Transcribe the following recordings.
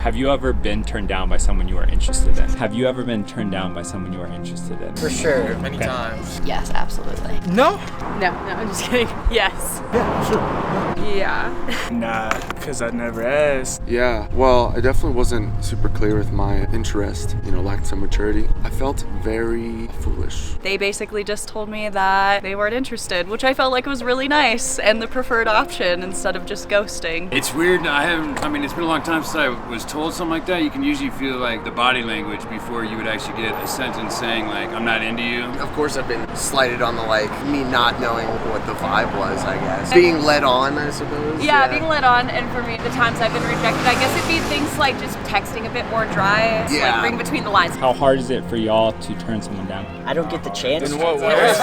Have you ever been turned down by someone you are interested in? Have you ever been turned down by someone you are interested in? For sure. Many times. Yes, absolutely. No? No, I'm just kidding. Yes. Yeah, sure. Yeah. Nah, because I never asked. Yeah, well, I definitely wasn't super clear with my interest, lacked some maturity. I felt very foolish. They basically just told me that they weren't interested, which I felt like was really nice and the preferred option instead of just ghosting. It's weird. It's been a long time since I was told something like that. You can usually feel like the body language before you would actually get a sentence saying like, I'm not into you. Of course I've been slighted on the me not knowing what the vibe was, I guess. Being led on, I suppose. Yeah, being led on, and for me, the times I've been rejected, I guess it'd be things like just texting a bit more dry, Yeah. like reading between the lines. How hard is it for y'all to turn someone down? I don't get the chance. In what way?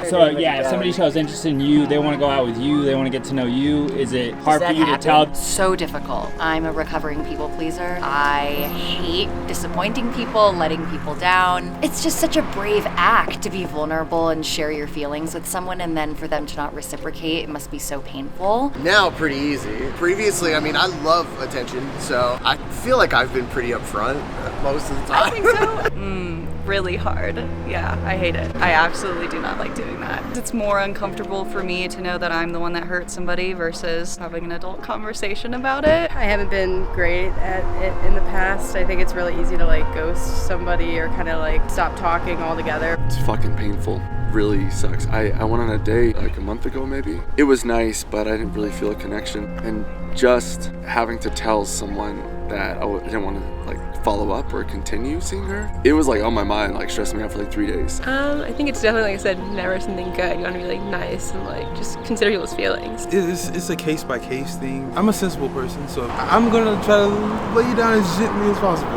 So yeah, if somebody shows interest in you, they want to go out with you, they want to get to know you, is it hard for that you to happen? tell? So difficult. I'm a recovering people pleaser. I hate disappointing people, letting people down. It's just such a brave act to be vulnerable and share your feelings with someone, and then for them to not reciprocate, it must be so painful. Now, pretty easy. Previously, I love attention, so I feel like I've been pretty upfront most of the time. I think so. Really hard. Yeah, I hate it. I absolutely do not like doing that. It's more uncomfortable for me to know that I'm the one that hurt somebody versus having an adult conversation about it. I haven't been great at it in the past. I think it's really easy to ghost somebody or kind of stop talking altogether. It's fucking painful. Really sucks. I went on a date like a month ago maybe. It was nice, but I didn't really feel a connection. And just having to tell someone that I didn't want to follow up or continue seeing her, it was on my mind, stressed me out for 3 days. I think it's definitely, like I said, never something good. You want to be nice and just consider people's feelings. It's a case by case thing. I'm a sensible person, so I'm gonna try to lay you down as gently as possible,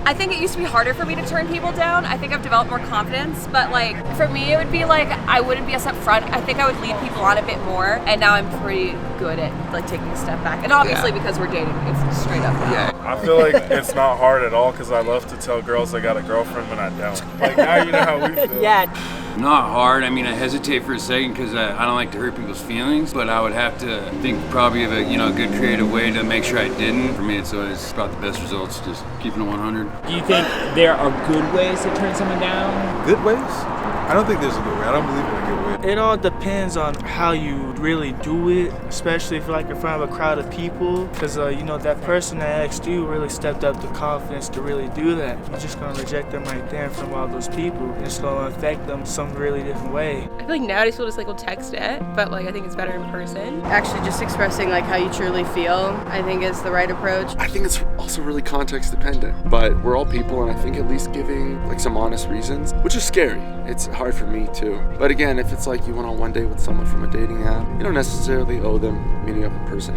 I think it used to be harder for me to turn people down. I think I've developed more confidence, but for me it would be I wouldn't be as upfront. I think I would lead people on a bit more, and now I'm pretty good at taking a step back. And obviously because we're dating, it's straight up now. Yeah. I feel like it's not hard at all because I love to tell girls I got a girlfriend when I don't. Now you know how we feel. Yeah. Not hard. I hesitate for a second because I don't like to hurt people's feelings, but I would have to think probably of a good creative way to make sure I didn't. For me, it's always about the best results, just keeping it 100. Do you think there are good ways to turn someone down? Good ways? I don't think there's a good way. I don't believe in a good way. It all depends on how you really do it, especially if you're in front of a crowd of people, because that person that asked you really stepped up the confidence to really do that. You're just gonna reject them right there in front of all those people, and it's gonna affect them some really different way. I feel like nowadays people just will text it, but I think it's better in person. Actually just expressing how you truly feel, I think is the right approach. I think it's also really context dependent, but we're all people, and I think at least giving some honest reasons, which is scary. It's hard for me too. But again, if it's you went on one date with someone from a dating app, you don't necessarily owe them meeting up in person.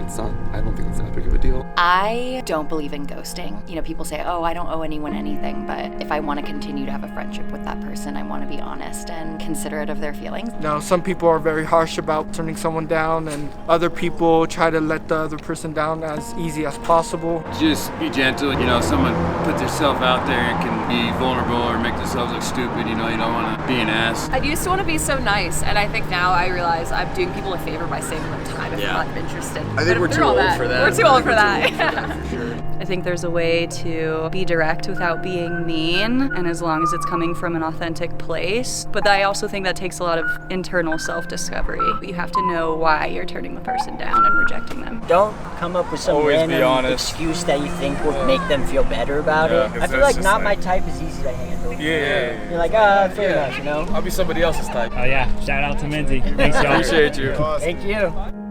I don't think it's that big of a deal. I don't believe in ghosting. People say, oh, I don't owe anyone anything, but if I want to continue to have a friendship with that person, I want to be honest and considerate of their feelings. Now, some people are very harsh about turning someone down, and other people try to let the other person down as easy as possible. Just be gentle. Someone put themselves out there and can be vulnerable or make themselves look stupid. You don't want to be an ass. I used to want to be so nice, and I think now I realize I'm doing people a favor by saving them time if I'm not interested. I think we're too old for that. We're too old for that. For sure. I think there's a way to be direct without being mean, and as long as it's coming from an authentic place. But I also think that takes a lot of internal self-discovery. You have to know why you're turning the person down and rejecting them. Don't come up with some Always be random honest. excuse that you think will make them feel better about Yeah, it. 'cause I feel that's like just not my type is easy to handle. Yeah. You're fair enough, I'll be somebody else's type. Oh yeah, shout out to Minzy. Thanks, y'all. Appreciate you. Thank you.